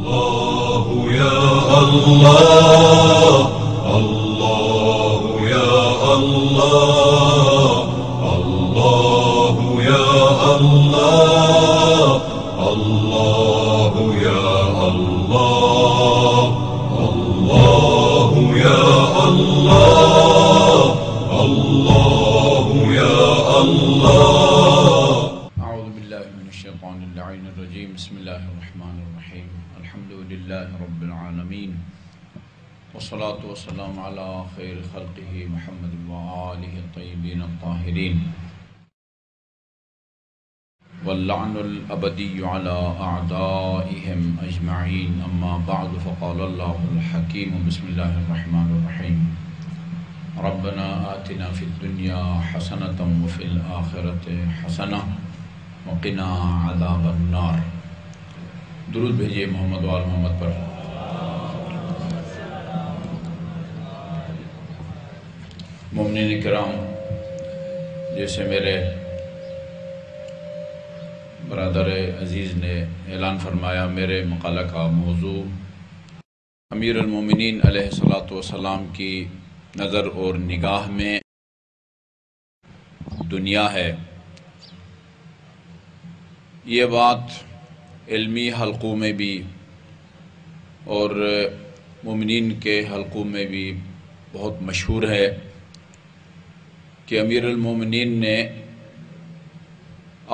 الله يا الله الله يا الله الله يا الله الله يا الله الله يا الله الله يا الله. أعوذ بالله من الشيطان اللعين الرجيم. بسم الله الرحمن الرحيم. الحمد لله رب العالمين والصلاة والسلام على خير خلقه محمد وآله الطيبين الطاهرين واللعن الأبدي على أعدائهم أجمعين. أما بعد فقال الله الحكيم بسم الله الرحمن الرحيم ربنا آتنا في الدنيا حسنة وفي الآخرة حسنة وقنا عذاب النار. درود بھیجیے محمد وآل محمد پر. مومنین کرام، جیسے میرے برادر عزیز نے اعلان فرمایا، میرے مقالہ کا موضوع امیر المومنین علیہ الصلاۃ والسلام کی نظر اور نگاہ میں دنیا ہے. یہ بات علمی حلقوں میں بھی اور مومنین کے حلقوں میں بھی بہت مشہور ہے کہ امیر المومنین نے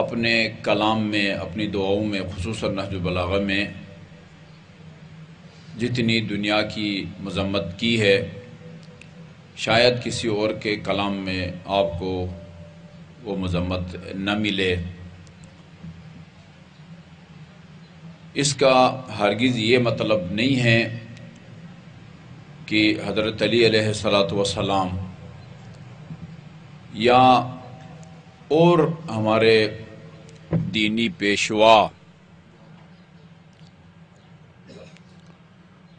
اپنے کلام میں، اپنی دعاؤں میں، خصوصاً نہج البلاغہ میں جتنی دنیا کی مذمت کی ہے، شاید کسی اور کے کلام میں آپ کو وہ مذمت نہ ملے. اس کا ہرگز یہ مطلب نہیں ہے کہ حضرت علی علیہ السلام یا اور ہمارے دینی پیشوا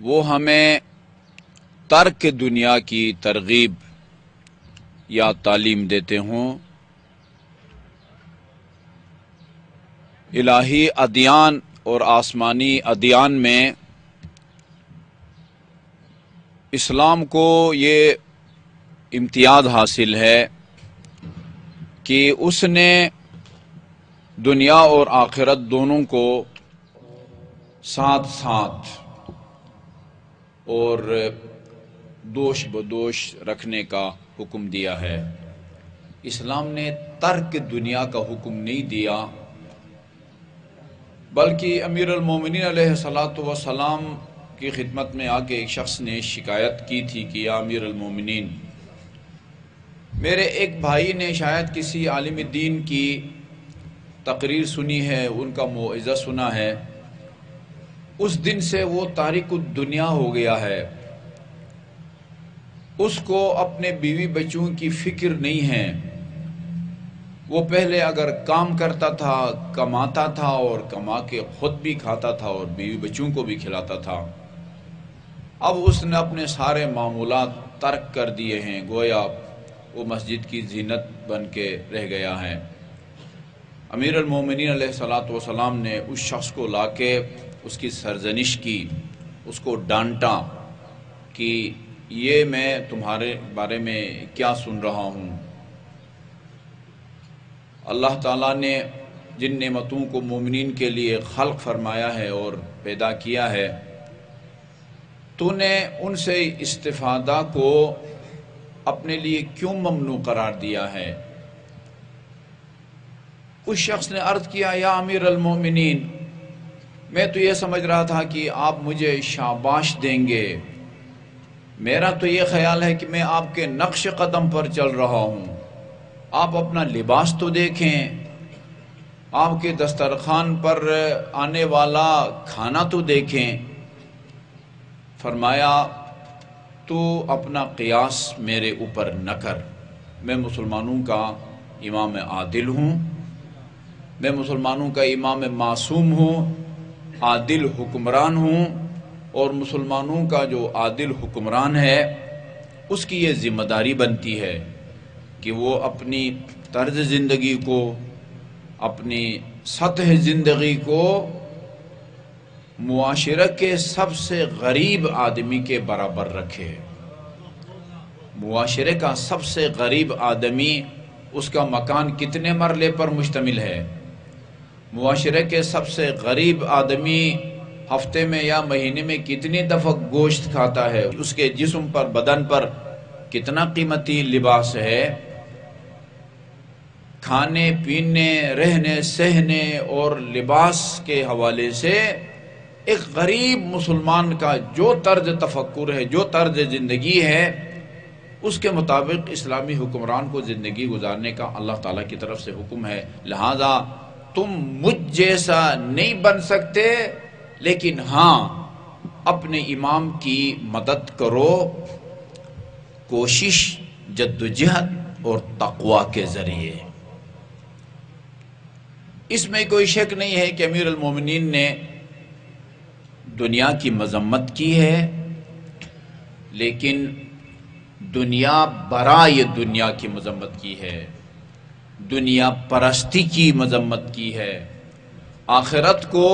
وہ ہمیں ترک دنیا کی ترغیب یا تعلیم دیتے ہوں. الہی ادیان اور آسمانی ادیان میں اسلام کو یہ امتیاز حاصل ہے کہ اس نے دنیا اور آخرت دونوں کو ساتھ ساتھ اور دوش بدوش رکھنے کا حکم دیا ہے. اسلام نے ترک دنیا کا حکم نہیں دیا، بلکہ امیر المومنین علیہ السلام کی خدمت میں آ کے ایک شخص نے شکایت کی تھی کہ یا امیر المومنین، میرے ایک بھائی نے شاید کسی عالم دین کی تقریر سنی ہے، ان کا موعظہ سنا ہے، اس دن سے وہ تارک الدنیا ہو گیا ہے، اس کو اپنے بیوی بچوں کی فکر نہیں ہے. وہ پہلے اگر کام کرتا تھا، کماتا تھا اور کما کے خود بھی کھاتا تھا اور بیوی بچوں کو بھی کھلاتا تھا. اب اس نے اپنے سارے معمولات ترک کر دیے ہیں، گویا وہ مسجد کی زینت بن کے رہ گیا ہے. امیر المومنین علیہ السلام نے اس شخص کو لا کے اس کی سرزنش کی، اس کو ڈانٹا کہ یہ میں تمہارے بارے میں کیا سن رہا ہوں. اللہ تعالیٰ نے جن نعمتوں کو مومنین کے لیے خلق فرمایا ہے اور پیدا کیا ہے، تو نے ان سے استفادہ کو اپنے لیے کیوں ممنوع قرار دیا ہے؟ اس شخص نے عرض کیا، یا امیر المومنین، میں تو یہ سمجھ رہا تھا کہ آپ مجھے شاباش دیں گے. میرا تو یہ خیال ہے کہ میں آپ کے نقش قدم پر چل رہا ہوں. آپ اپنا لباس تو دیکھیں، آپ کے دسترخوان پر آنے والا کھانا تو دیکھیں. فرمایا، تو اپنا قیاس میرے اوپر نہ کر. میں مسلمانوں کا امام عادل ہوں، میں مسلمانوں کا امام معصوم ہوں، عادل حکمران ہوں، اور مسلمانوں کا جو عادل حکمران ہے اس کی یہ ذمہ داری بنتی ہے کہ وہ اپنی طرز زندگی کو، اپنی سطح زندگی کو معاشرہ کے سب سے غریب آدمی کے برابر رکھے۔ معاشرے کا سب سے غریب آدمی، اس کا مکان کتنے مرلے پر مشتمل ہے؟ معاشرے کے سب سے غریب آدمی ہفتے میں یا مہینے میں کتنی دفعہ گوشت کھاتا ہے؟ اس کے جسم پر، بدن پر کتنا قیمتی لباس ہے؟ کھانے پینے، رہنے سہنے اور لباس کے حوالے سے ایک غریب مسلمان کا جو طرز تفکر ہے، جو طرز زندگی ہے، اس کے مطابق اسلامی حکمران کو زندگی گزارنے کا اللہ تعالیٰ کی طرف سے حکم ہے۔ لہذا تم مجھ جیسا نہیں بن سکتے، لیکن ہاں اپنے امام کی مدد کرو، کوشش، جدوجہد اور تقوی کے ذریعے۔ اس میں کوئی شک نہیں ہے کہ امیر المومنین نے دنیا کی مذمت کی ہے، لیکن دنیا برائے دنیا کی مذمت کی ہے، دنیا پرستی کی مذمت کی ہے، آخرت کو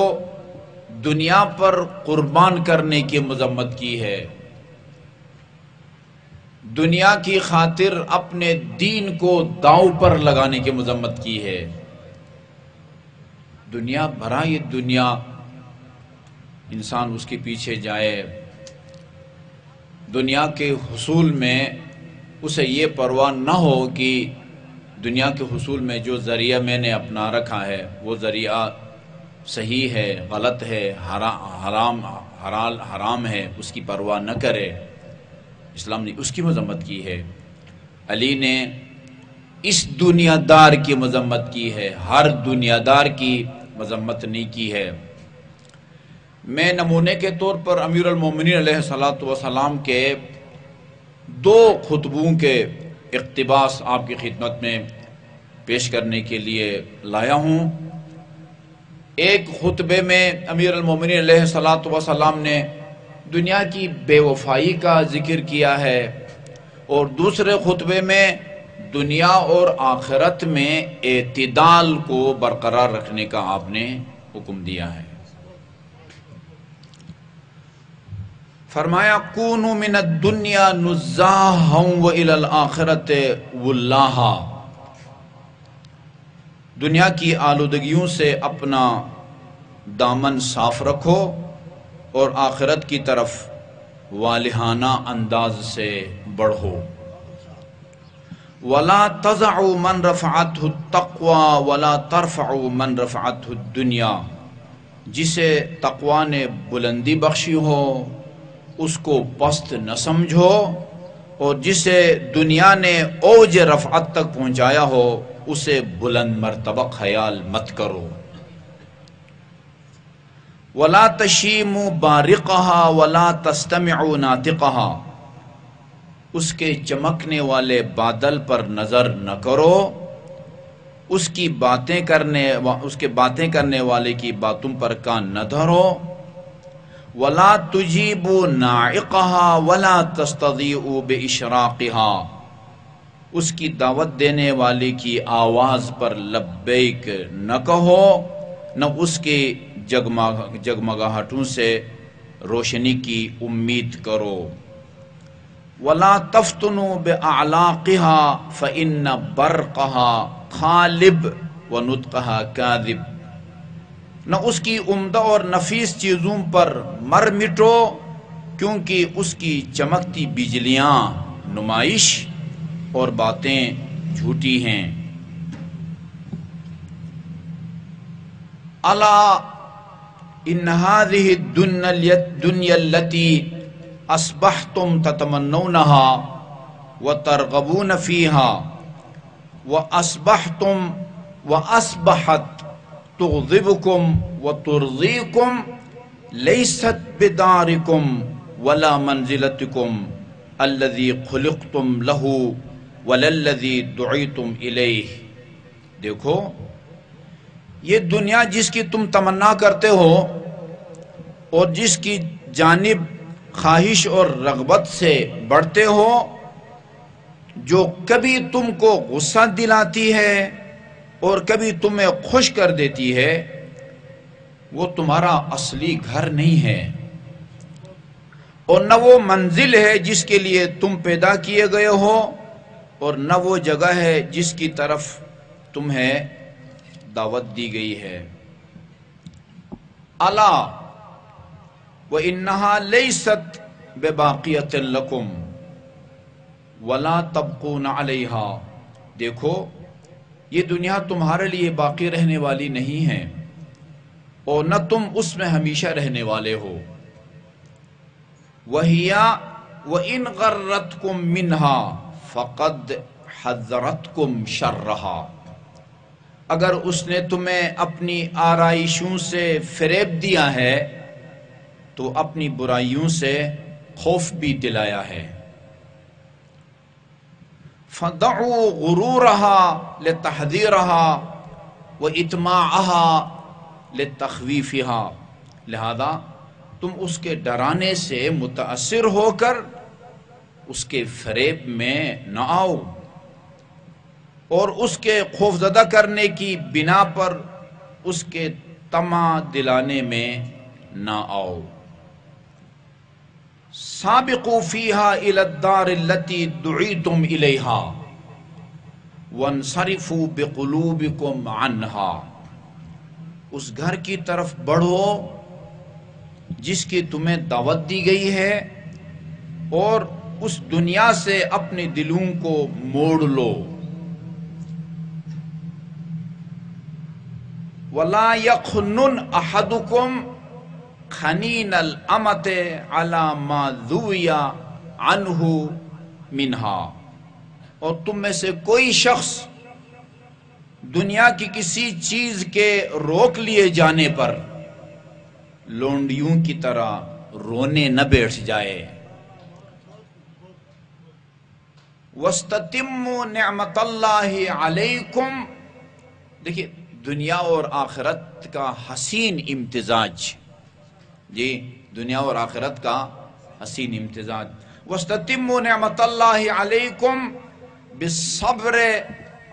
دنیا پر قربان کرنے کی مذمت کی ہے، دنیا کی خاطر اپنے دین کو داؤ پر لگانے کی مذمت کی ہے۔ دنیا برائے دنیا انسان اس کے پیچھے جائے، دنیا کے حصول میں اسے یہ پرواہ نہ ہو کہ دنیا کے حصول میں جو ذریعہ میں نے اپنا رکھا ہے وہ ذریعہ صحیح ہے، غلط ہے، حرام ہے، اس کی پرواہ نہ کرے۔ اسلام نے اس کی مذمت کی ہے۔ علی نے اس دنیا دار کی مذمت کی ہے، ہر دنیا دار کی مذمت نہیں کی ہے۔ میں نمونے کے طور پر امیر المومنین علیہ السلام کے دو خطبوں کے اقتباس آپ کی خدمت میں پیش کرنے کے لیے لایا ہوں۔ ایک خطبے میں امیر المومنین علیہ السلام نے دنیا کی بے وفائی کا ذکر کیا ہے، اور دوسرے خطبے میں دنیا اور آخرت میں اعتدال کو برقرار رکھنے کا آپ نے حکم دیا ہے۔ فرمایا کونوا من الدنیا نزاہا وإلی الآخرۃ ولاہا، دنیا کی آلودگیوں سے اپنا دامن صاف رکھو اور آخرت کی طرف والہانہ انداز سے بڑھو۔ ولا تضعوا من رفعته التقوى ولا ترفعوا من رفعته الدنیا، جسے تقوی نے بلندی بخشی ہو اس کو پست نہ سمجھو، اور جسے دنیا نے اوج رفعت تک پہنچایا ہو اسے بلند مرتبہ خیال مت کرو۔ ولا تشیموا بارقها ولا تستمعوا ناطقها، اس کے چمکنے والے بادل پر نظر نہ کرو، اس کی باتیں کرنے والے کی باتوں پر کان نہ دھرو۔ ولا تجیبوا ناعقها ولا تستضیئوا باشراقها، اس کی دعوت دینے والے کی آواز پر لبیک نہ کہو، نہ اس کے جگمگاہٹوں سے روشنی کی امید کرو۔ ولا تفتنوا باعلاقها فان برقها خالب ونطقها كاذب، نہ اس کی عمدہ اور نفیس چیزوں پر مر مٹو، کیونکہ اس کی چمکتی بجلیاں نمائش اور باتیں جھوٹی ہیں۔ الا ان هذه الدنيا التي اصبحتم تتمنونها وترغبون فيها واصبحت تغضبكم وترضيكم ليست بداركم ولا منزلتكم الذي خلقتم له ولا الذي دعيتم اليه۔ دیکھو یہ دنیا جس کی تم تمنا کرتے ہو اور جس کی جانب خواہش اور رغبت سے بڑھتے ہو، جو کبھی تم کو غصہ دلاتی ہے اور کبھی تمہیں خوش کر دیتی ہے، وہ تمہارا اصلی گھر نہیں ہے، اور نہ وہ منزل ہے جس کے لیے تم پیدا کیے گئے ہو، اور نہ وہ جگہ ہے جس کی طرف تمہیں دعوت دی گئی ہے۔ الا وَإِنَّهَا لَيْسَتْ بِبَاقِيَةٍ لَكُمْ وَلَا تَبْقُونَ عَلَيْهَا، دیکھو یہ دنیا تمہارے لیے باقی رہنے والی نہیں ہے، اور نہ تم اس میں ہمیشہ رہنے والے ہو۔ وَهِيَ وَإِنْ غَرَّتْكُمْ مِنْهَا فَقَدْ حَذَّرَتْكُمْ شَرَّهَا، اگر اس نے تمہیں اپنی آرائشوں سے فریب دیا ہے تو اپنی برائیوں سے خوف بھی دلایا ہے۔ فَدَعُوا غُرُورَهَا لِتَحْذِيرَهَا وَإِطْمَاعَهَا لِتَخْوِيفِهَا، لہذا تم اس کے ڈرانے سے متاثر ہو کر اس کے فریب میں نہ آؤ، اور اس کے خوفزدہ کرنے کی بنا پر اس کے طمع دلانے میں نہ آؤ۔ سابقوا فیہا الی الدار التی دعیتم الیہا وانصرفوا بقلوبکم عنہا، اس گھر کی طرف بڑھو جس کی تمہیں دعوت دی گئی ہے، اور اس دنیا سے اپنے دلوں کو موڑ لو۔ وَلَا يَخْنُنْ أَحَدُكُمْ خَنِينَ الْأَمَةِ عَلَى مَا ذُوِّيَ عَنْهُ مِنْهَا، اور تم میں سے کوئی شخص دنیا کی کسی چیز کے روک لیے جانے پر لونڈیوں کی طرح رونے نہ بیٹھ جائے۔ وَاسْتَتِمُّوا نِعْمَةَ اللَّهِ عَلَيْكُمْ، دیکھیے دنیا اور آخرت کا حسین امتزاج، جی دنیا اور آخرت کا حسین امتزاج۔ وَاسْتَتِمُّوا نِعْمَةَ اللَّهِ عَلَيْكُمْ بِالصَّبْرِ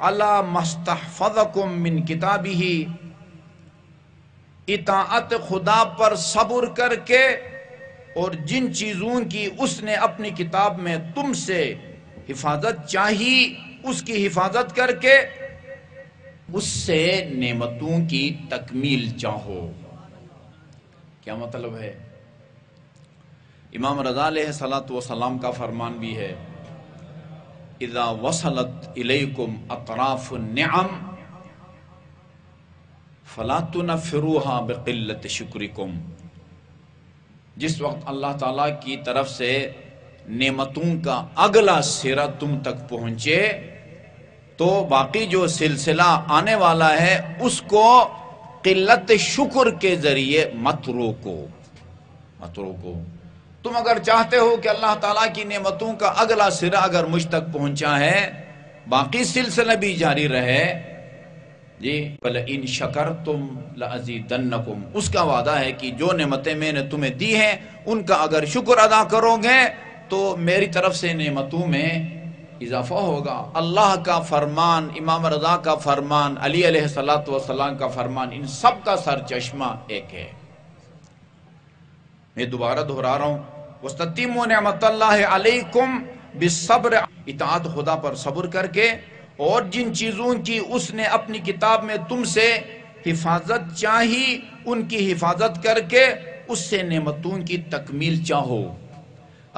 عَلَى مَا اسْتَحْفَظَكُمْ مِنْ كِتَابِهِ، اطاعت خدا پر صبر کر کے، اور جن چیزوں کی اس نے اپنی کتاب میں تم سے حفاظت چاہی اس کی حفاظت کر کے اس سے نعمتوں کی تکمیل چاہو۔ کیا مطلب ہے؟ امام رضا علیہ الصلوۃ والسلام کا فرمان بھی ہے، اذا وصلت الیکم اطراف النعم فلا تنفروها بقلت شکرکم، جس وقت اللہ تعالیٰ کی طرف سے نعمتوں کا اگلا سرا تم تک پہنچے تو باقی جو سلسلہ آنے والا ہے اس کو قلت شکر کے ذریعے مت روکو، مت روکو۔ تم اگر چاہتے ہو کہ اللہ تعالیٰ کی نعمتوں کا اگلا سرا اگر مجھ تک پہنچا ہے، باقی سلسلہ بھی جاری رہے، جی وَلَئِن شَكَرْتُمْ لَأَزِيدَنَّكُمْ، اس کا وعدہ ہے کہ جو نعمتیں میں نے تمہیں دی ہیں ان کا اگر شکر ادا کرو گے تو میری طرف سے نعمتوں میں اضافہ ہوگا۔ اللہ کا فرمان، امام رضا کا فرمان، علی علیہ السلام کا فرمان، ان سب کا سرچشمہ ایک ہے۔ میں دوبارہ دہرا رہا ہوں، وَاسْتَتِمُّوا نِعْمَةَ اللَّهِ عَلَيْكُمْ بِالصَّبْرِ، اطاعت خدا پر صبر کر کے، اور جن چیزوں کی اس نے اپنی کتاب میں تم سے حفاظت چاہی ان کی حفاظت کر کے اس سے نعمتوں کی تکمیل چاہو۔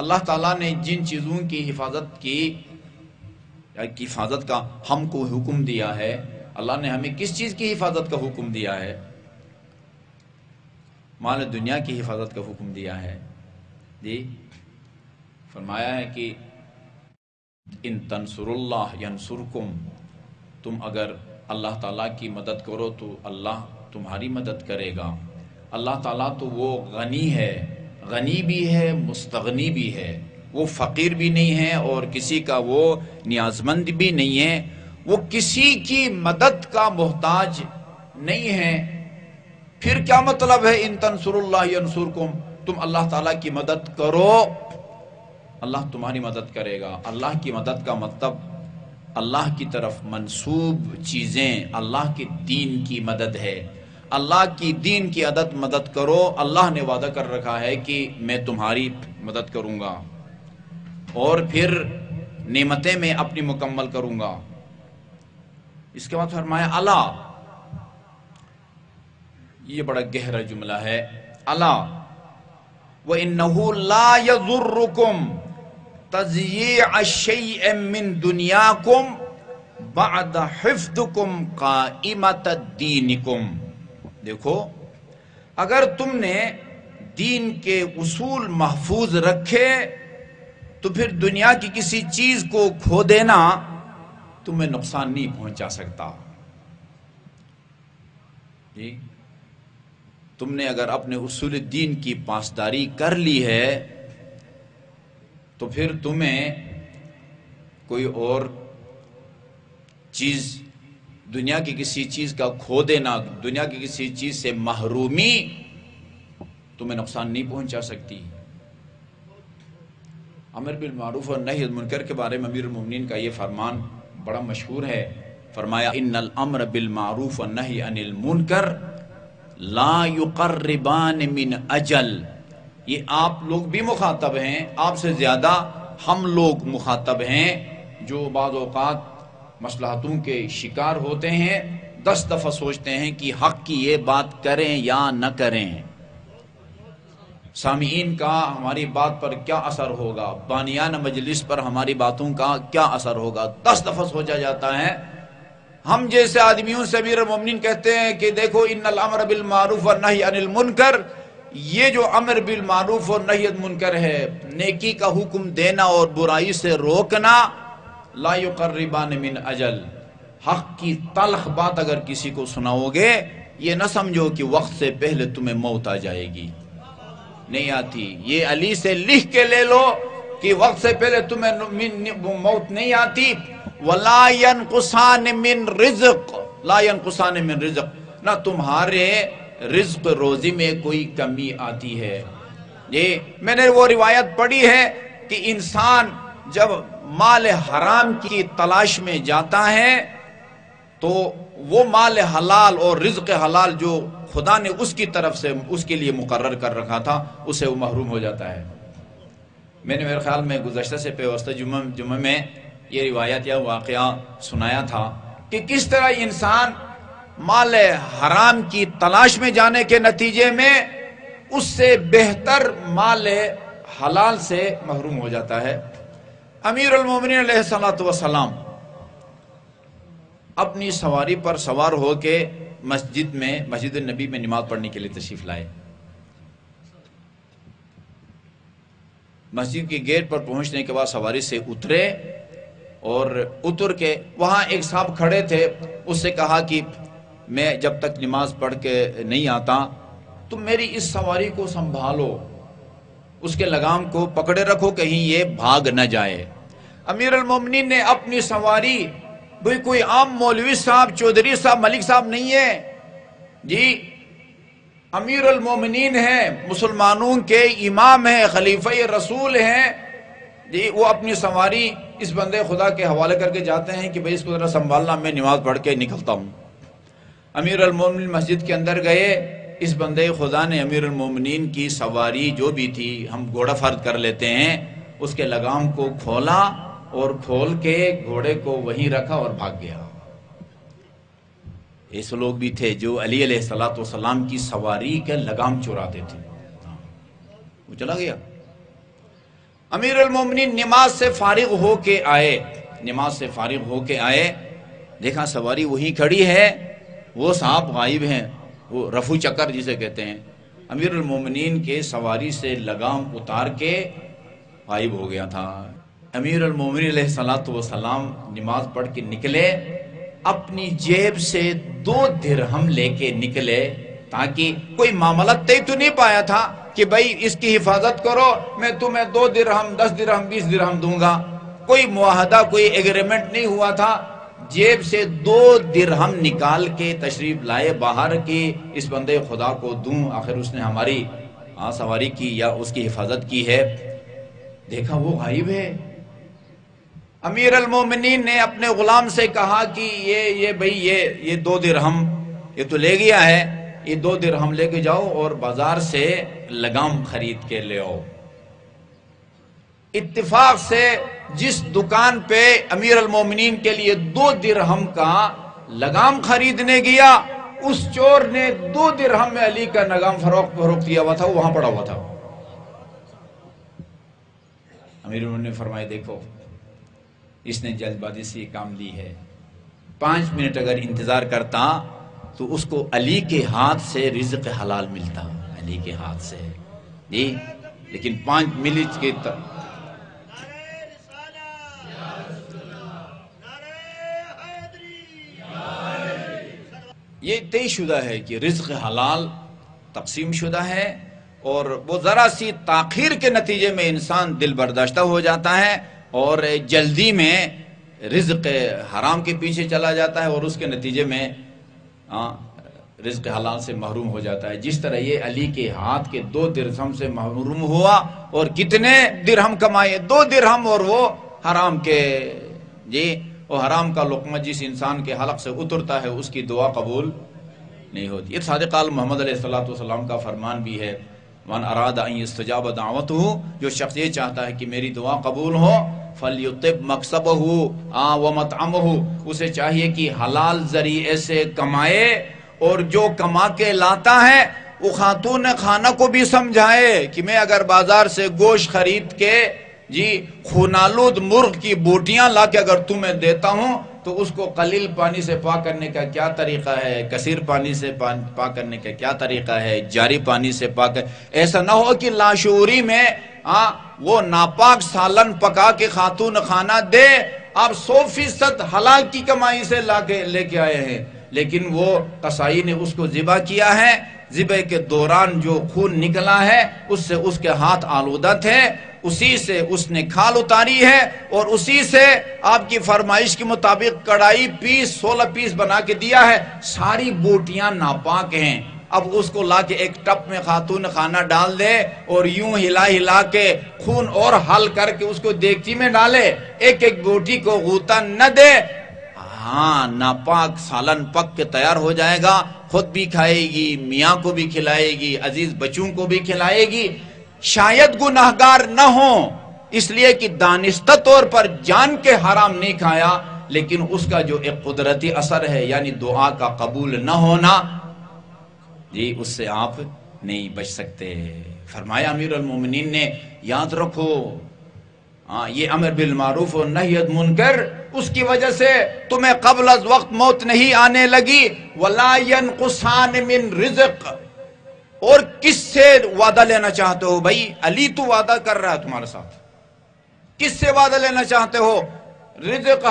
اللہ تعالیٰ نے جن چیزوں کی حفاظت کا ہم کو حکم دیا ہے، اللہ نے ہمیں کس چیز کی حفاظت کا حکم دیا ہے؟ مال دنیا کی حفاظت کا حکم دیا ہے، جی فرمایا ہے کہ ان تنصر اللہ ینصرکم، تم اگر اللہ تعالیٰ کی مدد کرو تو اللہ تمہاری مدد کرے گا۔ اللہ تعالیٰ تو وہ غنی ہے، غنی بھی ہے مستغنی بھی ہے، وہ فقیر بھی نہیں ہے اور کسی کا وہ نیازمند بھی نہیں ہے، وہ کسی کی مدد کا محتاج نہیں ہے۔ پھر کیا مطلب ہے ان تنصر اللہ ینصرکم؟ تم اللہ تعالیٰ کی مدد کرو، اللہ تمہاری مدد کرے گا۔ اللہ کی مدد کا مطلب اللہ کی طرف منسوب چیزیں، اللہ کے دین کی مدد ہے، اللہ کی دین کی عدد مدد کرو، اللہ نے وعدہ کر رکھا ہے کہ میں تمہاری مدد کروں گا اور پھر نعمتیں میں اپنی مکمل کروں گا۔ اس کے بعد فرمایا الا، یہ بڑا گہرا جملہ ہے، الا وَإِنَّهُ لَا يَضُرُّكُمْ تَضْيِيعُ شَيْءٍ مِّن دُنْيَاكُمْ بَعْدَ حِفْظِكُمْ قَائِمَةَ دِينِكُمْ۔ دیکھو، اگر تم نے دین کے اصول محفوظ رکھے تو پھر دنیا کی کسی چیز کو کھو دینا تمہیں نقصان نہیں پہنچا سکتا۔ جی، تم نے اگر اپنے اصول دین کی پاسداری کر لی ہے تو پھر تمہیں کوئی اور چیز، دنیا کی کسی چیز کا کھو دینا، دنیا کی کسی چیز سے محرومی تمہیں نقصان نہیں پہنچا سکتی۔ امر بالمعروف اور نہی عن المنکر کے بارے میں امیر المومنین کا یہ فرمان بڑا مشہور ہے، فرمایا ان الامر بالمعروف والنہی عن المنکر لا یقربان من اجل۔ یہ آپ لوگ بھی مخاطب ہیں، آپ سے زیادہ ہم لوگ مخاطب ہیں جو بعض اوقات مصلحتوں کے شکار ہوتے ہیں، 10 دفعہ سوچتے ہیں کہ حق کی یہ بات کریں یا نہ کریں، سامعین کا ہماری بات پر کیا اثر ہوگا، بانیان مجلس پر ہماری باتوں کا کیا اثر ہوگا، 10 دفعہ سوچا جاتا ہے۔ ہم جیسے آدمیوں سے امیر المومنین کہتے ہیں کہ دیکھو ان الامر بالمعروف والنہی عن المنکر، یہ جو امر بالمعروف اور نہی عن المنکر ہے، نیکی کا حکم دینا اور برائی سے روکنا، لا یقربان من اجل، حق کی تلخ بات اگر کسی کو سناؤ گے یہ نہ سمجھو کہ وقت سے پہلے تمہیں موت آ جائے گی، نہیں آتی۔ یہ علی سے لکھ کے لے لو کہ وقت سے پہلے تمہیں موت نہیں آتی۔ وَلَا يَنْقُصَانِ مِنْ رِزْقٍ، لا يَنْقُصَانِ مِنْ رِزْقٍ، نہ تمہارے رزق روزی میں کوئی کمی آتی ہے۔ یہ میں نے وہ روایت پڑھی ہے کہ انسان جب مال حرام کی تلاش میں جاتا ہے تو وہ مال حلال اور رزق حلال جو خدا نے اس کی طرف سے اس کے لیے مقرر کر رکھا تھا اسے وہ محروم ہو جاتا ہے۔ میں نے میرے خیال میں گزشتہ سے پیوستہ جمعہ میں یہ روایت یا واقعہ سنایا تھا کہ کس طرح انسان مال حرام کی تلاش میں جانے کے نتیجے میں اس سے بہتر مال حلال سے محروم ہو جاتا ہے۔ امیر المومنین علیہ الصلوۃ والسلام اپنی سواری پر سوار ہو کے مسجد النبی میں نماز پڑھنے کے لیے تشریف لائے۔ مسجد کے گیٹ پر پہنچنے کے بعد سواری سے اترے اور اتر کے وہاں ایک صاحب کھڑے تھے، اس سے کہا کہ میں جب تک نماز پڑھ کے نہیں آتا تم میری اس سواری کو سنبھالو، اس کے لگام کو پکڑے رکھو کہیں یہ بھاگ نہ جائے۔ امیر المومنین نے اپنی سواری، بھئی کوئی عام مولوی صاحب، چودھری صاحب، ملک صاحب نہیں ہے جی، امیر المومنین ہیں، مسلمانوں کے امام ہیں، خلیفہ رسول ہیں جی، وہ اپنی سواری اس بندے خدا کے حوالے کر کے جاتے ہیں کہ بھئی اس کو ذرا سنبھالنا، میں نماز پڑھ کے نکلتا ہوں۔ امیر المومنین مسجد کے اندر گئے، اس بندے خدا نے امیر المومنین کی سواری جو بھی تھی، ہم گھوڑا فرض کر لیتے ہیں، اس کے لگام کو کھولا اور کھول کے گھوڑے کو وہیں رکھا اور بھاگ گیا۔ ایسے لوگ بھی تھے جو علی علیہ الصلوۃ والسلام کی سواری کے لگام چراتے تھے، وہ چلا گیا۔ امیر المومنین نماز سے فارغ ہو کے آئے، دیکھا سواری وہیں کھڑی ہے، وہ صاحب غائب ہیں، وہ رفو چکر جسے کہتے ہیں، امیر المومنین کے سواری سے لگام اتار کے غائب ہو گیا تھا۔ امیر المومنین علیہ الصلوۃ والسلام نماز پڑھ کے نکلے، اپنی جیب سے 2 درہم لے کے نکلے، تاکہ کوئی معاملہ طے تو نہیں پایا تھا کہ بھائی اس کی حفاظت کرو، میں تمہیں 2 درہم، 10 درہم، 20 درہم دوں گا، کوئی معاہدہ، کوئی ایگریمنٹ نہیں ہوا تھا۔ جیب سے 2 درہم نکال کے تشریف لائے باہر کی اس بندے خدا کو دوں، آخر اس نے ہماری سواری کی یا اس کی حفاظت کی ہے۔ دیکھا وہ غائب ہے۔ امیر المومنین نے اپنے غلام سے کہا کہ یہ 2 درہم یہ تو لے گیا ہے، یہ 2 درہم لے کے جاؤ اور بازار سے لگام خرید کے لے آؤ۔ اتفاق سے جس دکان پہ امیر المومنین کے لیے 2 درہم کا لگام خریدنے گیا، اس چور نے 2 درہم میں علی کا لگام فروخت کیا ہوا تھا، وہ وہاں پڑا ہوا تھا۔ امیر المومنین نے فرمایا دیکھو اس نے جلد بازی سے یہ کام لی ہے، 5 منٹ اگر انتظار کرتا تو اس کو علی کے ہاتھ سے رزق حلال ملتا، علی کے ہاتھ سے جی، لیکن 5 منٹ کے یہ طے شدہ ہے کہ رزق حلال تقسیم شدہ ہے، اور وہ ذرا سی تاخیر کے نتیجے میں انسان دل برداشتہ ہو جاتا ہے اور جلدی میں رزق حرام کے پیچھے چلا جاتا ہے اور اس کے نتیجے میں رزق حلال سے محروم ہو جاتا ہے۔ جس طرح یہ علی کے ہاتھ کے 2 درہم سے محروم ہوا، اور کتنے درہم کمائے؟ 2 درہم، اور وہ حرام کے جی، وہ حرام کا لقمہ جس انسان کے حلق سے اترتا ہے اس کی دعا قبول نہیں ہوتی۔ یہ صادق آل محمد علیہ السلام کا فرمان بھی ہے، وَمَنْ أَرَادَ أَنْ يُسْتَجَابَ دَعْوَتُهُ، جو شخص یہ چاہتا ہے کہ میری دعا قبول ہو، فَلْيُطِبْ مَقْسَبَهُ وَمَطْعَمَهُ، اسے چاہیے کہ حلال ذریعے سے کمائے، اور جو کما کے لاتا ہے وہ خاتون خانہ کو بھی سمجھائے کہ میں اگر بازار سے گوشت خرید کے جی خونالود مرغ کی بوٹیاں لا کے اگر تمہیں دیتا ہوں تو اس کو قلیل پانی سے پاک کرنے کا کیا طریقہ ہے، کثیر پانی سے پاک کرنے کا کیا طریقہ ہے، جاری پانی سے پاک ہے۔ ایسا نہ ہو کہ لاشعوری میں وہ ناپاک سالن پکا کے خاتون خانہ دے، آپ 100% حلال کی کمائی سے لے کے آئے ہیں، لیکن وہ قصائی نے اس کو ذبح کیا ہے، ذبح کے دوران جو خون نکلا ہے اس سے اس کے ہاتھ آلودہ تھے، اسی سے اس نے کھال اتاری ہے، اور اسی سے آپ کی فرمائش کے مطابق کڑائی پیس 16 پیس بنا کے دیا ہے، ساری بوٹیاں ناپاک ہیں۔ اب اس کو لا کے ایک ٹپ میں خاتون خانہ ڈال دے اور یوں ہلا ہلا کے خون اور حل کر کے اس کو دیگچی میں ڈالے، ایک ایک بوٹی کو غوطہ نہ دے، ناپاک سالن پک کے تیار ہو جائے گا، خود بھی کھائے گی، میاں کو بھی کھلائے گی، عزیز بچوں کو بھی کھلائے گی، شاید گناہگار نہ ہوں، اس لیے کہ دانستہ طور پر جان کے حرام نہیں کھایا، لیکن اس کا جو ایک قدرتی اثر ہے یعنی دعا کا قبول نہ ہونا، جی اس سے آپ نہیں بچ سکتے۔ فرمایا امیر المومنین نے یاد رکھو یہ امر بالمعروف و نہی عن المنکر، اس کی وجہ سے تمہیں قبل از وقت موت نہیں آنے لگی۔ وَلَا يَنْقُصَانِ مِنْ رِزْقٍ، اور کس سے وعدہ لینا چاہتے ہو بھائی؟ علی تو وعدہ کر رہا ہے تمہارے ساتھ، کس سے وعدہ لینا چاہتے ہو؟ رزق،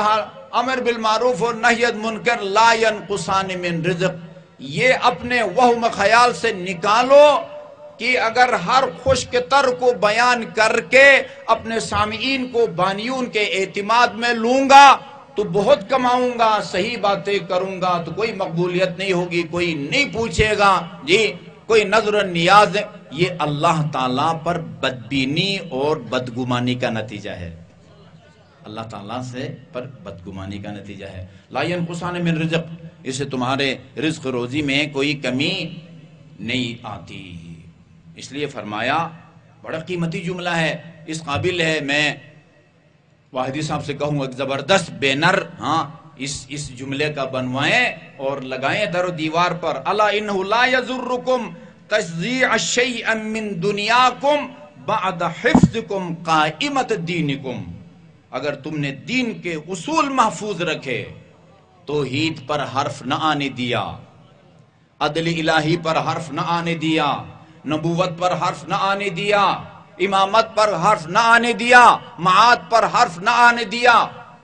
امر بالمعروف و نہی عن المنکر، لا ينقصان من رزق، یہ اپنے وہم خیال سے نکالو کہ اگر ہر خشک تر کو بیان کر کے اپنے سامعین کو بانیون کے اعتماد میں لوں گا تو بہت کماؤں گا، صحیح باتیں کروں گا تو کوئی مقبولیت نہیں ہوگی، کوئی نہیں پوچھے گا، جی کوئی نظر نیاز، یہ اللہ تعالیٰ پر بدبینی اور بدگمانی کا نتیجہ ہے، اللہ تعالیٰ سے پر بدگمانی کا نتیجہ ہے۔ لا ينقصان من رزق، اس سے تمہارے رزق روزی میں کوئی کمی نہیں آتی۔ اس لیے فرمایا بڑا قیمتی جملہ ہے، اس قابل ہے میں واحدی صاحب سے کہوں ایک زبردست بینر اس جملے کا بنوائیں اور لگائیں در و دیوار پر، الا انہ لا یضرکم تجزیع شیئا من دنیاکم بعد حفظکم قائمت دینکم، اگر تم نے دین کے اصول محفوظ رکھے، توحید پر حرف نہ آنے دیا، عدل الہی پر حرف نہ آنے دیا، نبوت پر حرف نہ آنے دیا، امامت پر حرف نہ آنے دیا، معاد پر حرف نہ آنے دیا،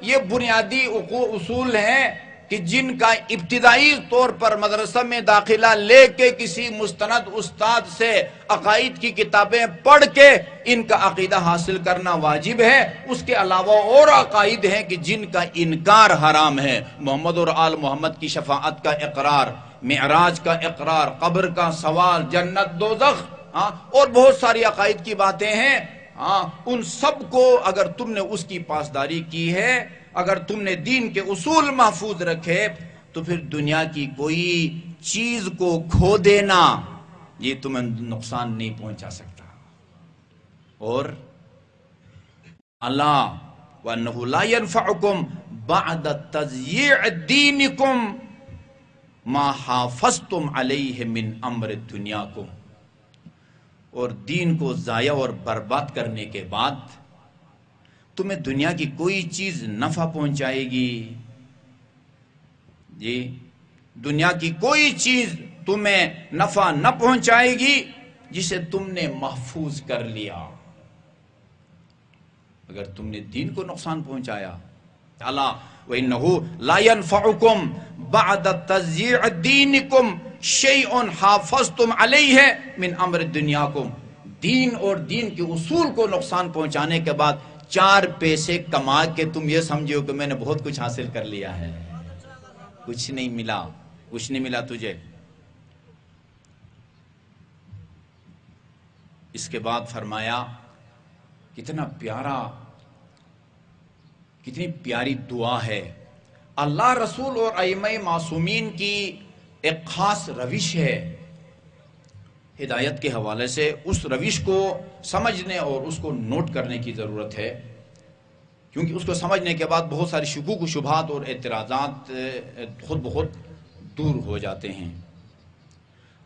یہ بنیادی اصول ہیں کہ جن کا ابتدائی طور پر مدرسہ میں داخلہ لے کے کسی مستند استاد سے عقائد کی کتابیں پڑھ کے ان کا عقیدہ حاصل کرنا واجب ہے۔ اس کے علاوہ اور عقائد ہیں کہ جن کا انکار حرام ہے، محمد اور آل محمد کی شفاعت کا اقرار، معراج کا اقرار، قبر کا سوال، جنت دوزخ، اور بہت ساری عقائد کی باتیں ہیں، ان سب کو اگر تم نے اس کی پاسداری کی ہے، اگر تم نے دین کے اصول محفوظ رکھے، تو پھر دنیا کی کوئی چیز کو کھو دینا یہ تمہیں نقصان نہیں پہنچا سکتا. اور اللہ وَأَنَّهُ لَا يَنْفَعُكُمْ بَعْدَ تَضْيِيعِ دِينِكُمْ مَا حَافَظْتُمْ عَلَيْهِ مِنْ أَمْرِ دُنْيَاكُمْ. اور دین کو ضائع اور برباد کرنے کے بعد تمہیں دنیا کی کوئی چیز نفع پہنچائے گی. جی دنیا کی کوئی چیز تمہیں نفع نہ پہنچائے گی جسے تم نے محفوظ کر لیا. اگر تم نے دین کو نقصان پہنچایا الا وَإِنَّهُ لَا يَنْفَعُكُمْ بَعْدَ تَضْيِيعِ دِينِكُمْ شَيْءٌ حَافَظْتُمْ عَلَيْهِ مِنْ أَمْرِ دُنْيَاكُمْ. دین اور دین کے اصول کو نقصان پہنچانے کے بعد 4 پیسے کما کے تم یہ سمجھو کہ میں نے بہت کچھ حاصل کر لیا ہے. کچھ نہیں ملا، کچھ نہیں ملا تجھے. اس کے بعد فرمایا کتنا پیارا، کتنی پیاری دعا ہے. اللہ رسول اور ائمہ معصومین کی ایک خاص روش ہے ہدایت کے حوالے سے. اس روش کو سمجھنے اور اس کو نوٹ کرنے کی ضرورت ہے، کیونکہ اس کو سمجھنے کے بعد بہت ساری شکوک و شبہات اور اعتراضات خود بخود دور ہو جاتے ہیں.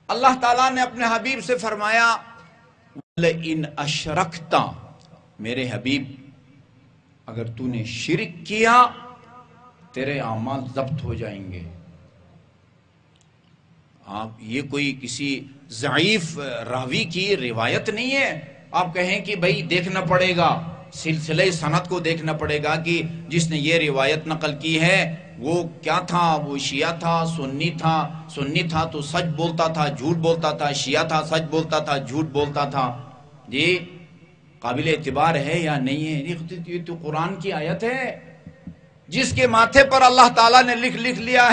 اللہ تعالیٰ نے اپنے حبیب سے فرمایا وَلَئِنْ أَشْرَكْتَ، میرے حبیب اگر تو نے شرک کیا تیرے اعمال ضبط ہو جائیں گے. آپ یہ کوئی کسی ضعیف راوی کی روایت نہیں ہے. آپ کہیں کہ بھئی دیکھنا پڑے گا، سلسلہ سند کو دیکھنا پڑے گا کہ جس نے یہ روایت نقل کی ہے وہ کیا تھا، وہ شیعہ تھا، سنی تھا. سنی تھا تو سچ بولتا تھا، جھوٹ بولتا تھا. شیعہ تھا، سچ بولتا تھا، جھوٹ بولتا تھا. جی قابل اعتبار ہے یا نہیں ہے؟ یہ تو قرآن کی آیت ہے جس کے ماتھے پر اللہ تعالیٰ نے لکھ دیا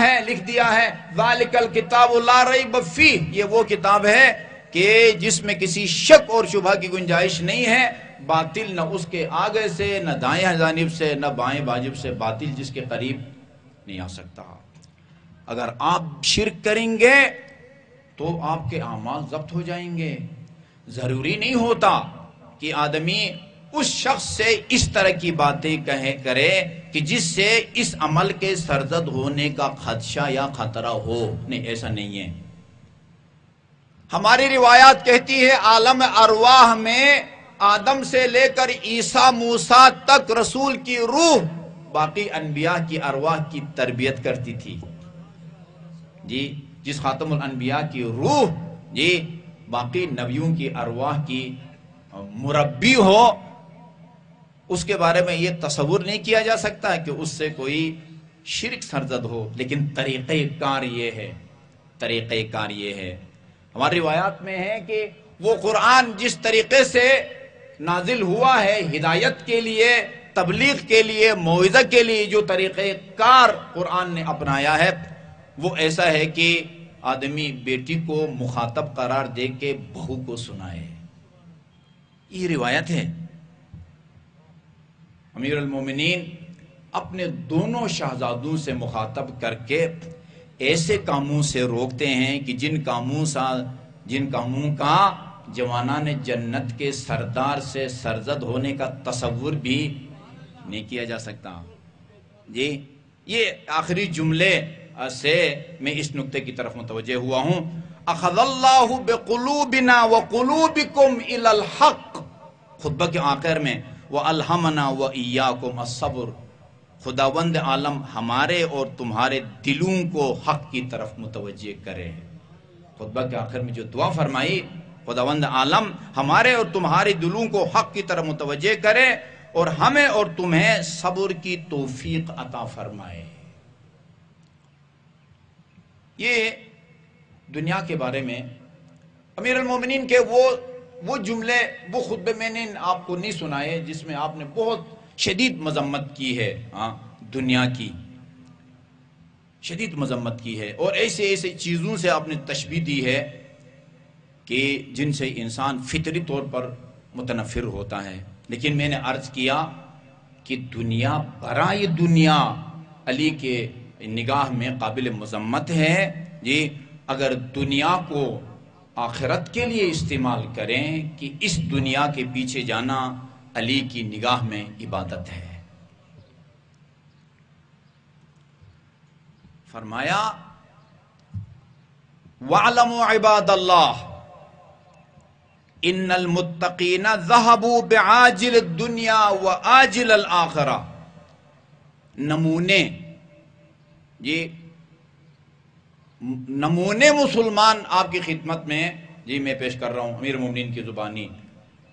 ہے ذالک الکتاب لا ریب فیہ. یہ وہ کتاب ہے کہ جس میں کسی شک اور شبہ کی گنجائش نہیں ہے. باطل نہ اس کے آگے سے، نہ دائیں جانب سے، نہ بائیں جانب سے باطل جس کے قریب نہیں آ سکتا. اگر آپ شرک کریں گے تو آپ کے اعمال ضبط ہو جائیں گے. ضروری نہیں ہوتا کہ آدمی اس شخص سے اس طرح کی باتیں کرے کہ جس سے اس عمل کے سرزد ہونے کا خدشہ یا خطرہ ہو. نہیں، ایسا نہیں ہے. ہماری روایات کہتی ہے عالم ارواح میں آدم سے لے کر عیسیٰ موسیٰ تک رسول کی روح باقی انبیاء کی ارواح کی تربیت کرتی تھی. جی جس خاتم الانبیاء کی روح جی باقی نبیوں کی ارواح کی مربی ہو، اس کے بارے میں یہ تصور نہیں کیا جا سکتا کہ اس سے کوئی شرک سرزد ہو. لیکن طریقہ کار یہ ہے ہماری روایات میں ہے کہ وہ قرآن جس طریقے سے نازل ہوا ہے ہدایت کے لیے، تبلیغ کے لیے، موعظہ کے لیے، جو طریقہ کار قرآن نے اپنایا ہے وہ ایسا ہے کہ آدمی بیٹی کو مخاطب قرار دے کے بہو کو سنائے. یہ روایت ہے. امیر المومنین اپنے دونوں شہزادوں سے مخاطب کر کے ایسے کاموں سے روکتے ہیں کہ جن کاموں کا جوانان جنت کے سردار سے سرزد ہونے کا تصور بھی نہیں کیا جا سکتا. جی یہ آخری جملے سے میں اس نقطے کی طرف متوجہ ہوا ہوں. اخذ اللہ بقلوبنا وقلوبکم الی الحق، خطبہ کے آخر میں وَأَلْهَمَنَا وَإِيَّاكُمْ الصَّبْرَ، خداوند عالم ہمارے اور تمہارے دلوں کو حق کی طرف متوجہ کرے. خطبہ کے آخر میں جو دعا فرمائی، خداوند عالم ہمارے اور تمہارے دلوں کو حق کی طرف متوجہ کرے اور ہمیں اور تمہیں صبر کی توفیق عطا فرمائے. یہ دنیا کے بارے میں امیر المومنین کے وہ جملے، وہ خطبے میں نے آپ کو نہیں سنائے جس میں آپ نے بہت شدید مذمت کی ہے دنیا کی، شدید مذمت کی ہے اور ایسے چیزوں سے آپ نے تشبیہ دی ہے کہ جن سے انسان فطری طور پر متنفر ہوتا ہے. لیکن میں نے عرض کیا کہ دنیا برائے دنیا علی کے نگاہ میں قابل مذمت ہے. جی اگر دنیا کو آخرت کے لیے استعمال کریں کہ اس دنیا کے پیچھے جانا علی کی نگاہ میں عبادت ہے۔ فرمایا وَاعْلَمُوا عِبَادَ اللَّهِ إِنَّ الْمُتَّقِينَ ذَهَبُوا بِعَاجِلِ الدُّنْيَا وَآجِلِ الْآخِرَةِ۔ نمونے، یہ نمونے مسلمان آپ کی خدمت میں جی میں پیش کر رہا ہوں امیر المومنین کی زبانی۔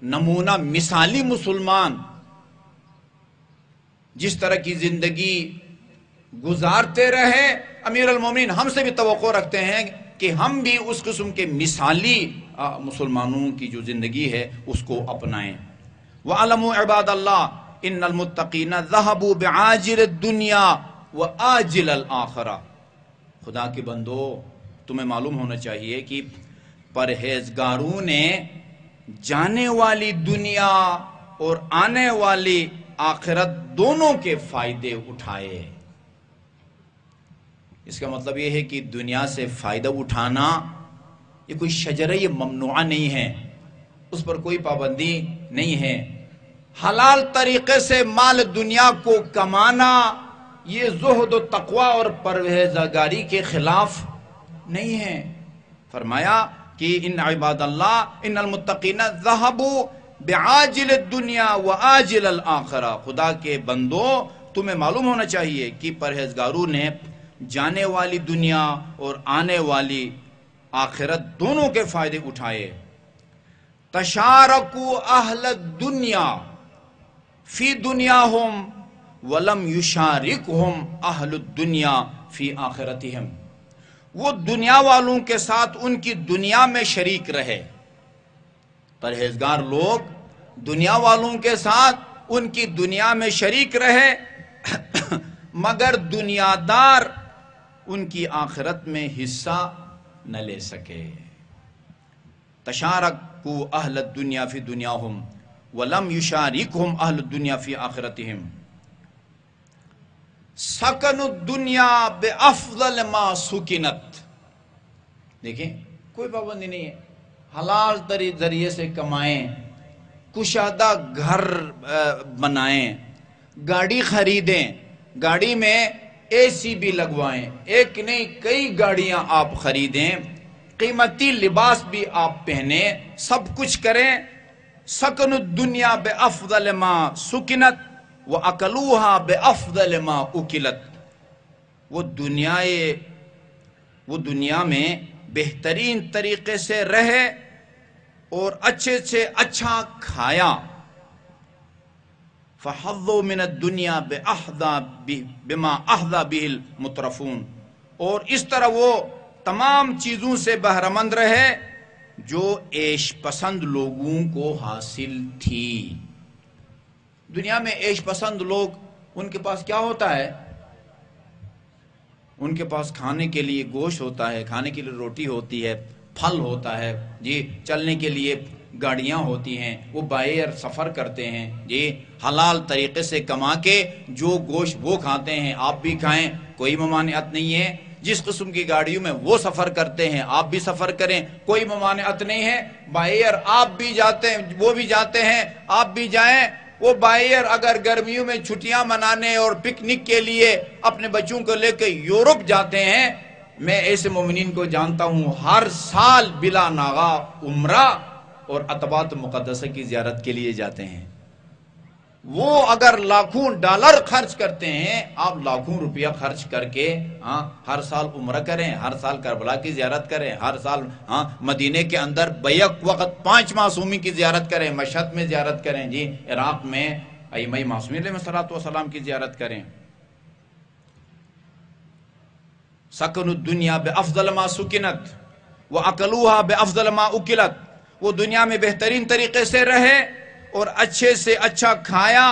نمونہ مثالی مسلمان جس طرح کی زندگی گزارتے رہے، امیر المومنین ہم سے بھی توقع رکھتے ہیں کہ ہم بھی اس قسم کے مثالی مسلمانوں کی جو زندگی ہے اس کو اپنائیں۔ وَعَلَمُوا عِبَادَ اللَّهِ إِنَّ الْمُتَّقِينَ ذَهَبُوا بِعَاجِلِ الدُّنْيَا وَآجِلِ الْآخِرَةِ۔ خدا کے بندو، تمہیں معلوم ہونا چاہیے کہ پرہیزگاروں نے جانے والی دنیا اور آنے والی آخرت دونوں کے فائدے اٹھائے۔ اس کا مطلب یہ ہے کہ دنیا سے فائدہ اٹھانا یہ کوئی شجرہ ممنوعہ نہیں ہے، اس پر کوئی پابندی نہیں ہے۔ حلال طریقے سے مال دنیا کو کمانا یہ زہد و تقوی اور پرہیزگاری کے خلاف نہیں ہے۔ فرمایا کہ ان عباد اللہ ان المتقین ذہبوا بعاجل الدنیا وآجل الآخرہ۔ خدا کے بندو، تمہیں معلوم ہونا چاہیے کہ پرہیزگاروں نے جانے والی دنیا اور آنے والی آخرت دونوں کے فائدے اٹھائے۔ تشارکوا اہل الدنیا فی دنیاہم ولم یشارکہم اہل الدنیا فی آخرتہم۔ وہ دنیا والوں کے ساتھ ان کی دنیا میں شریک رہے، پرہیزگار لوگ دنیا والوں کے ساتھ ان کی دنیا میں شریک رہے مگر دنیا دار ان کی آخرت میں حصہ نہ لے سکے۔ تشارکوا اہل الدنیا فی دنیاہم ولم یشارکہم اہل الدنیا فی آخرتہم۔ سکن الدنیا بافضل ما سکنت۔ دیکھیں کوئی پابندی نہیں ہے، حلال ذریعے سے کمائیں، کشادہ گھر بنائیں، گاڑی خریدیں، گاڑی میں اے سی بھی لگوائیں، ایک نہیں کئی گاڑیاں آپ خریدیں، قیمتی لباس بھی آپ پہنیں، سب کچھ کریں۔ سکن الدنیا بافضل ما سکنت وَأَكَلُوهَا بِأَفْضَلِ مَا أُكِلَتْ۔ وہ دنیا میں بہترین طریقے سے رہے اور اچھے سے اچھا کھایا۔ فَحَظُّوا مِنَ الدُّنْيَا بِمَا أَحْظَى بِهِ الْمُتْرَفُونَ۔ اور اس طرح وہ تمام چیزوں سے بہرمند رہے جو عیش پسند لوگوں کو حاصل تھی۔ دنیا میں عیش پسند لوگ، ان کے پاس کیا ہوتا ہے؟ ان کے پاس کھانے کے لیے گوشت ہوتا ہے، کھانے کے لیے روٹی ہوتی ہے، پھل ہوتا ہے، جی چلنے کے لیے گاڑیاں ہوتی ہیں، وہ باہر سفر کرتے ہیں، جی حلال طریقے سے کما کے جو گوشت وہ کھاتے ہیں آپ بھی کھائیں، کوئی ممانعت نہیں ہے۔ جس قسم کی گاڑیوں میں وہ سفر کرتے ہیں آپ بھی سفر کریں، کوئی ممانعت نہیں ہے۔ باہر آپ بھی جاتے ہیں، وہ بھی جاتے ہیں، آپ بھی جائیں۔ وہ باہر اگر گرمیوں میں چھٹیاں منانے اور پکنک کے لیے اپنے بچوں کو لے کے یورپ جاتے ہیں، میں ایسے مومنین کو جانتا ہوں ہر سال بلا ناغا عمرہ اور عتبات مقدسہ کی زیارت کے لیے جاتے ہیں۔ وہ اگر لاکھوں ڈالر خرچ کرتے ہیں، آپ لاکھوں روپیہ خرچ کر کے ہر سال عمرہ کریں، ہر سال کربلا کی زیارت کریں، ہر سال مدینے کے اندر بیک وقت 5 معصومین کی زیارت کریں، مشہد میں زیارت کریں، جی عراق میں ائمہ معصومین علیہ الصلوۃ والسلام کی زیارت کریں۔ سکن الدنیا بافضل ما سکنت واکلوها بافضل ما اکلت۔ وہ دنیا میں بہترین طریقے سے رہے اور اچھے سے اچھا کھایا۔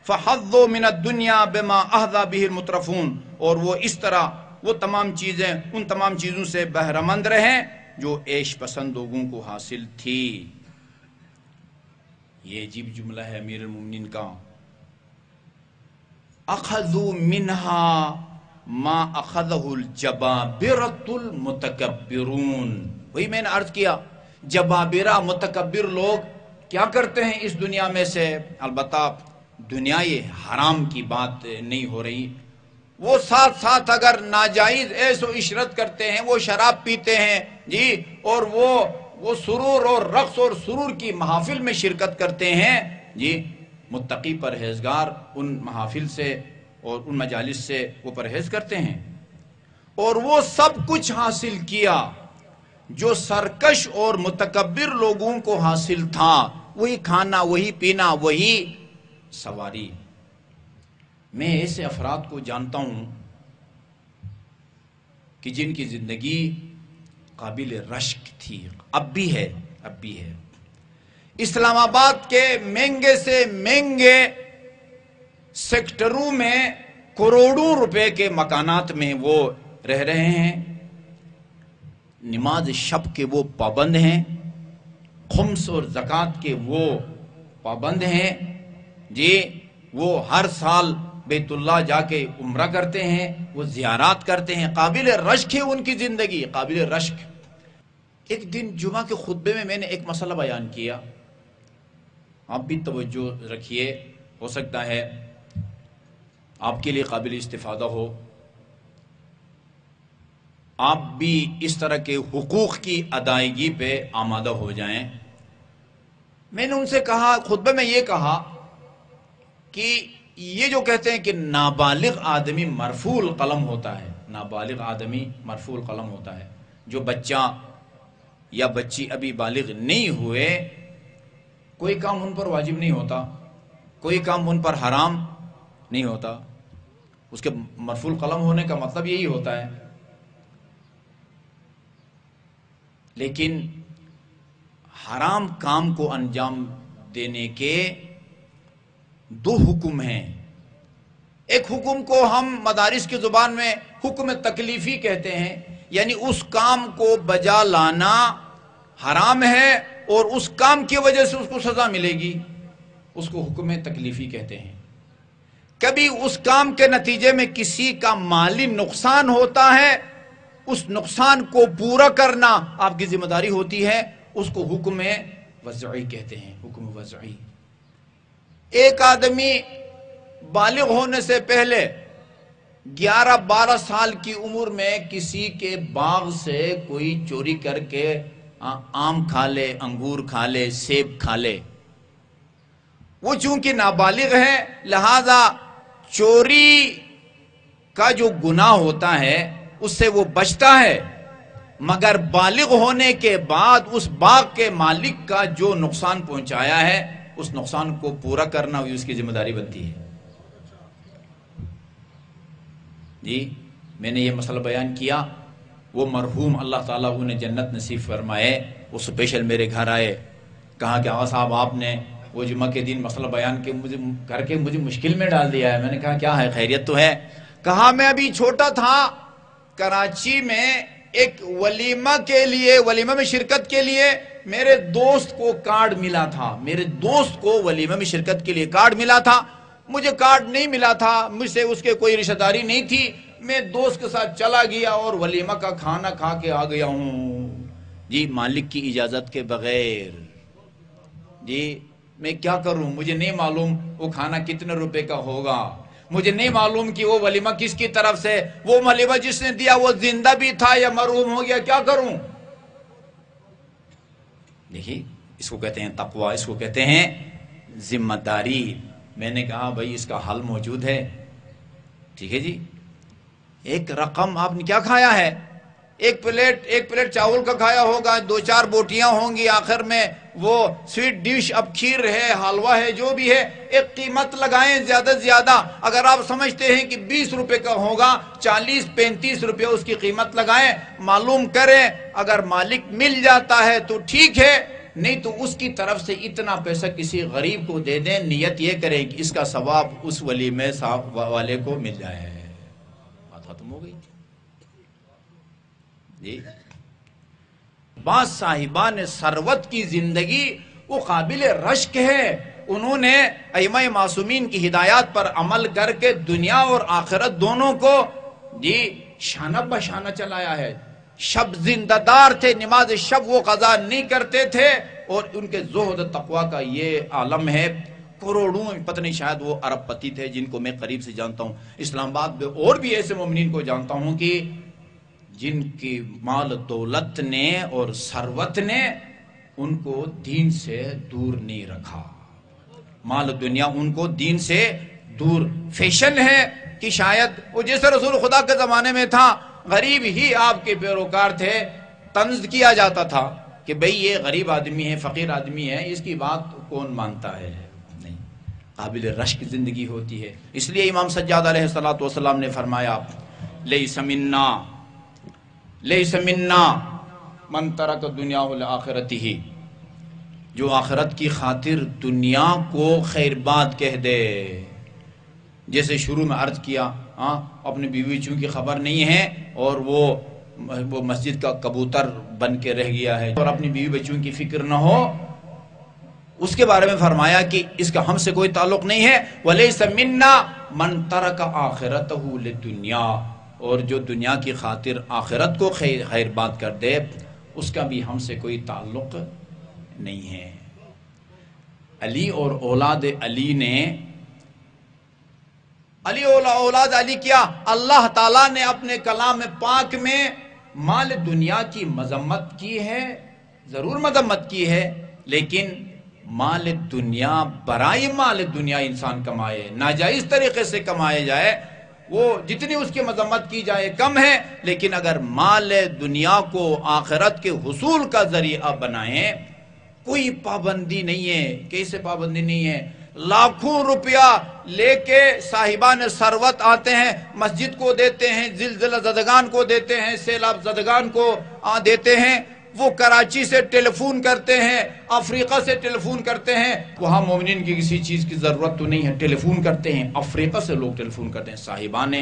فحظوا من الدنیا بما احظى به المترفون۔ اور وہ اس طرح وہ تمام چیزیں ان تمام چیزوں سے بہرمند رہیں جو عیش پسند لوگوں کو حاصل تھی۔ یہ عجیب جملہ ہے امیر المومنین کا۔ اخذوا منها ما اخذہ الجبابرۃ المتکبرون. وہی میں نے عرض کیا جبابرہ متکبر لوگ کیا کرتے ہیں اس دنیا میں سے. البتہ دنیا یہ حرام کی بات نہیں ہو رہی، وہ ساتھ ساتھ اگر ناجائز عیش و عشرت کرتے ہیں، وہ شراب پیتے ہیں جی، اور وہ سرور اور رقص اور سرور کی محافل میں شرکت کرتے ہیں جی. متقی پرہیزگار ان محافل سے اور ان مجالس سے وہ پرہیز کرتے ہیں، اور وہ سب کچھ حاصل کیا جو سرکش اور متکبر لوگوں کو حاصل تھا، وہی کھانا، وہی پینا، وہی سواری. میں ایسے افراد کو جانتا ہوں کہ جن کی زندگی قابل رشک تھی، اب بھی ہے. اسلام آباد کے مہنگے سے مہنگے سیکٹروں میں کروڑوں روپے کے مکانات میں وہ رہ رہے ہیں. نماز شب کے وہ پابند ہیں، خمس اور زکوٰۃ کے وہ پابند ہیں جی. وہ ہر سال بیت اللہ جا کے عمرہ کرتے ہیں، وہ زیارات کرتے ہیں. قابل رشک ہے ان کی زندگی، قابل رشک. ایک دن جمعہ کے خطبے میں نے ایک مسئلہ بیان کیا، آپ بھی توجہ رکھیے، ہو سکتا ہے آپ کے لیے قابل استفادہ ہو، آپ بھی اس طرح کے حقوق کی ادائیگی پہ آمادہ ہو جائیں. میں نے ان سے کہا، خطبے میں یہ کہا کہ یہ جو کہتے ہیں کہ نابالغ آدمی مرفوع القلم ہوتا ہے، نابالغ آدمی مرفوع القلم ہوتا ہے، جو بچہ یا بچی ابھی بالغ نہیں ہوئے، کوئی کام ان پر واجب نہیں ہوتا، کوئی کام ان پر حرام نہیں ہوتا. اس کے مرفوع القلم ہونے کا مطلب یہی ہوتا ہے. لیکن حرام کام کو انجام دینے کے دو حکم ہیں. ایک حکم کو ہم مدارس کی زبان میں حکم تکلیفی کہتے ہیں، یعنی اس کام کو بجا لانا حرام ہے اور اس کام کی وجہ سے اس کو سزا ملے گی، اس کو حکم تکلیفی کہتے ہیں. کبھی اس کام کے نتیجے میں کسی کا مالی نقصان ہوتا ہے، اس نقصان کو پورا کرنا آپ کی ذمہ داری ہوتی ہے، اس کو حکم وضعی کہتے ہیں، حکم وضعی. ایک آدمی بالغ ہونے سے پہلے 11-12 سال کی عمر میں کسی کے باغ سے کوئی چوری کر کے آم کھا لے، انگور کھا لے، سیب کھا لے، وہ چونکہ نابالغ ہے، لہذا چوری کا جو گناہ ہوتا ہے اس سے وہ بچتا ہے، مگر بالغ ہونے کے بعد اس باغ کے مالک کا جو نقصان پہنچایا ہے اس نقصان کو پورا کرنا اس کی ذمہ داری بنتی ہے. جی میں نے یہ مسئلہ بیان کیا، وہ مرحوم اللہ تعالیٰ انہیں جنت نصیب فرمائے، وہ اسپیشل میرے گھر آئے، کہا کہ آغا صاحب آپ نے وہ جمعہ کے دن مسئلہ بیان کر کے مجھے مشکل میں ڈال دیا ہے. میں نے کہا کیا ہے، خیریت تو ہے؟ کہا میں ابھی چھوٹا تھا، کراچی میں ایک ولیمہ میں شرکت کے لیے میرے دوست کو کارڈ ملا تھا، میرے دوست کو ولیمہ میں شرکت کے لیے کارڈ ملا تھا، مجھے کارڈ نہیں ملا تھا، مجھ سے اس کے کوئی رشتہ داری نہیں تھی، میں دوست کے ساتھ چلا گیا اور ولیمہ کا کھانا کھا کے آ گیا ہوں جی، مالک کی اجازت کے بغیر. جی میں کیا کروں، مجھے نہیں معلوم وہ کھانا کتنے روپے کا ہوگا، مجھے نہیں معلوم کہ وہ ولیمہ کس کی طرف سے، وہ ولیمہ جس نے دیا وہ زندہ بھی تھا یا مرحوم ہو گیا، کیا کروں؟ دیکھیے اس کو کہتے ہیں تقوی، اس کو کہتے ہیں ذمہ داری. میں نے کہا بھائی اس کا حل موجود ہے. ٹھیک ہے جی، ایک رقم آپ نے کیا کھایا ہے، ایک پلیٹ چاول کا کھایا ہوگا، 2-4 بوٹیاں ہوں گی، آخر میں وہ سویٹ ڈش، اب کھیر ہے، حلوہ ہے، جو بھی ہے، ایک قیمت لگائیں زیادہ سے زیادہ. اگر آپ سمجھتے ہیں کہ 20 روپے کا ہوگا، 40-35 روپے اس کی قیمت لگائیں، معلوم کریں، اگر مالک مل جاتا ہے تو ٹھیک ہے، نہیں تو اس کی طرف سے اتنا پیسہ کسی غریب کو دے دیں، نیت یہ کریں کہ اس کا ثواب اس ولیمے والے کو مل جائے. بات ختم ہو گئی جی. بعض صاحبان ثروت کی زندگی وہ قابل رشک ہے، انہوں نے ائمہ معصومین کی ہدایات پر عمل کر کے دنیا اور آخرت دونوں کو جی شانہ بشانہ چلایا ہے. شب زندہ دار تھے, نماز شب وہ قضا نہیں کرتے تھے, اور ان کے زہد تقوی کا یہ عالم ہے. کروڑوں, پتہ نہیں شاید وہ ارب پتی تھے جن کو میں قریب سے جانتا ہوں. اسلام آباد میں اور بھی ایسے مومنین کو جانتا ہوں کہ جن کی مال دولت نے اور ثروت نے ان کو دین سے دور نہیں رکھا. مال دنیا ان کو دین سے دور. فیشن ہے کہ شاید وہ جیسے رسول خدا کے زمانے میں تھا, غریب ہی آپ کے پیروکار تھے, طنز کیا جاتا تھا کہ بھئی یہ غریب آدمی ہے, فقیر آدمی ہے, اس کی بات کون مانتا ہے. نہیں, قابل رشک زندگی ہوتی ہے. اس لیے امام سجاد علیہ السلام نے فرمایا لیس منا من ترک دنیا لآخرتہ, جو آخرت کی خاطر دنیا کو خیر بات کہہ دے. جیسے شروع میں عرض کیا, اپنی بیوی چونکہ خبر نہیں ہے اور وہ مسجد کا کبوتر بن کے رہ گیا ہے اور اپنی بیوی بچوں کی فکر نہ ہو, اس کے بارے میں فرمایا کہ اس کا ہم سے کوئی تعلق نہیں ہے. وَلَيْسَ مِنَّا مَنْ تَرَكَ آخِرَتَهُ لِلدُّنْيَا, اور جو دنیا کی خاطر آخرت کو خیر بات کر دے اس کا بھی ہم سے کوئی تعلق نہیں ہے. علی اور اولاد علی نے, علی اولاد علی کیا, اللہ تعالیٰ نے اپنے کلام پاک میں مال دنیا کی مذمت کی ہے, ضرور مذمت کی ہے, لیکن مال دنیا, برائے مال دنیا انسان کمائے, ناجائز طریقے سے کمائے جائے, وہ جتنی اس کی مذمت کی جائے کم ہے. لیکن اگر مال دنیا کو آخرت کے حصول کا ذریعہ بنائیں, کوئی پابندی نہیں ہے. کیسے پابندی نہیں ہے؟ لاکھوں روپیہ لے کے صاحبان ثروت آتے ہیں, مسجد کو دیتے ہیں, زلزلہ زدگان کو دیتے ہیں, سیلاب زدگان کو دیتے ہیں. وہ کراچی سے ٹیلی فون کرتے ہیں, افریقہ سے ٹیلی فون کرتے ہیں. وہاں مومنین کی کسی چیز کی ضرورت تو نہیں ہے, ٹیلی فون کرتے ہیں. افریقہ سے لوگ ٹیلی فون کرتے ہیں. صاحبان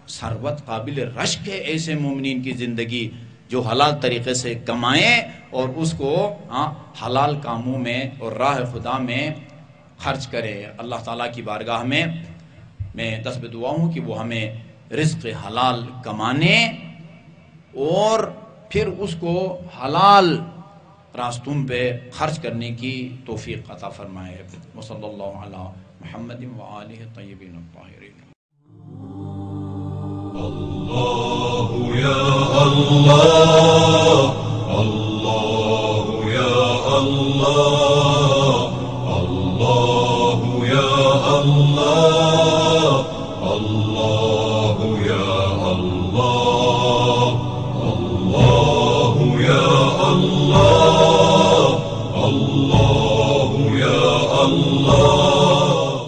ثروت قابل رشک ہے ایسے مومنین کی زندگی جو حلال طریقے سے کمائیں اور اس کو حلال کاموں میں اور راہ خدا میں خرچ کرے. اللہ تعالیٰ کی بارگاہ میں دست دعا ہوں کہ وہ ہمیں رزق حلال کمانے اور پھر اس کو حلال راستوں پہ خرچ کرنے کی توفیق عطا فرمائے. وصلی اللہ علی محمد وآلہ الطیبین الطاہرین. اللہ یا اللہ, اللہ یا اللہ, اللہ یا اللہ, اللہ یا اللہ, اللہ یا اللہ, اللہ یا اللہ.